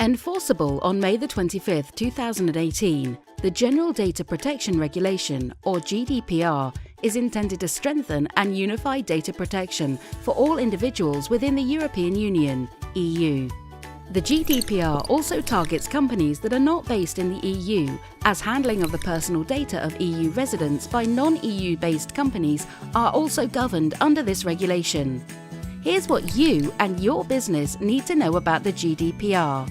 Enforceable on May 25, 2018, the General Data Protection Regulation, or GDPR, is intended to strengthen and unify data protection for all individuals within the European Union, EU. The GDPR also targets companies that are not based in the EU, as handling of the personal data of EU residents by non-EU-based companies are also governed under this regulation. Here's what you and your business need to know about the GDPR.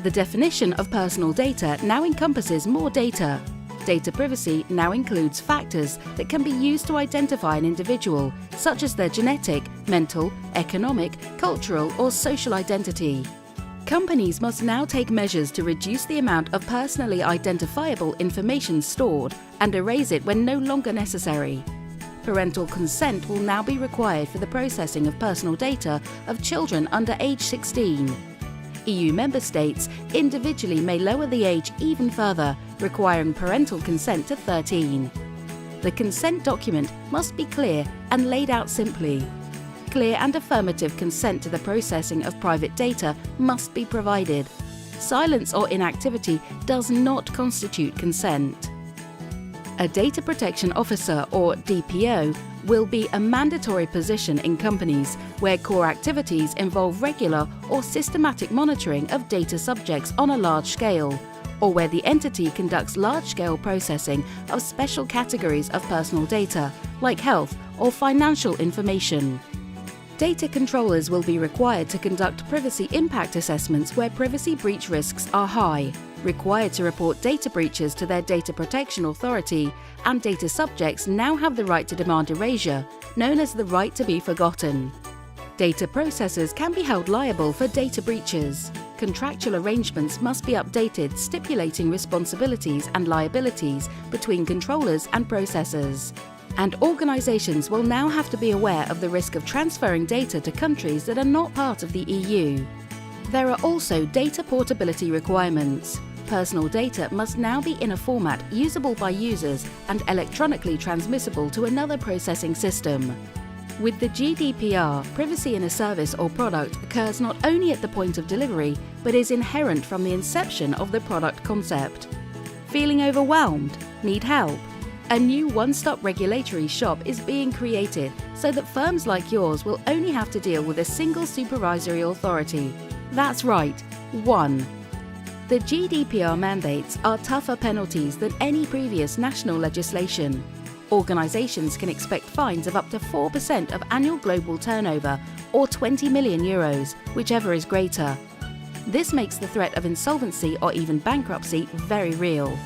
The definition of personal data now encompasses more data. Data privacy now includes factors that can be used to identify an individual, such as their genetic, mental, economic, cultural, or social identity. Companies must now take measures to reduce the amount of personally identifiable information stored and erase it when no longer necessary. Parental consent will now be required for the processing of personal data of children under age 16. EU member states individually may lower the age even further, requiring parental consent to 13. The consent document must be clear and laid out simply. Clear and affirmative consent to the processing of private data must be provided. Silence or inactivity does not constitute consent. A Data Protection Officer, or DPO, will be a mandatory position in companies where core activities involve regular or systematic monitoring of data subjects on a large scale, or where the entity conducts large-scale processing of special categories of personal data, like health or financial information. Data controllers will be required to conduct privacy impact assessments where privacy breach risks are high, required to report data breaches to their data protection authority, and data subjects now have the right to demand erasure, known as the right to be forgotten. Data processors can be held liable for data breaches. Contractual arrangements must be updated stipulating responsibilities and liabilities between controllers and processors. And organisations will now have to be aware of the risk of transferring data to countries that are not part of the EU. There are also data portability requirements. Personal data must now be in a format usable by users and electronically transmissible to another processing system. With the GDPR, privacy in a service or product occurs not only at the point of delivery, but is inherent from the inception of the product concept. Feeling overwhelmed? Need help? A new one-stop regulatory shop is being created so that firms like yours will only have to deal with a single supervisory authority. That's right, one. The GDPR mandates are tougher penalties than any previous national legislation. Organisations can expect fines of up to 4% of annual global turnover or 20 million euros, whichever is greater. This makes the threat of insolvency or even bankruptcy very real.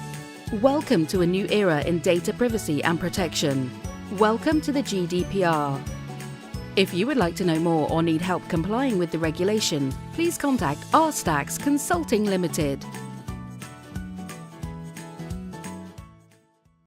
Welcome to a new era in data privacy and protection. Welcome to the GDPR. If you would like to know more or need help complying with the regulation, please contact R-Stacks Consulting Limited.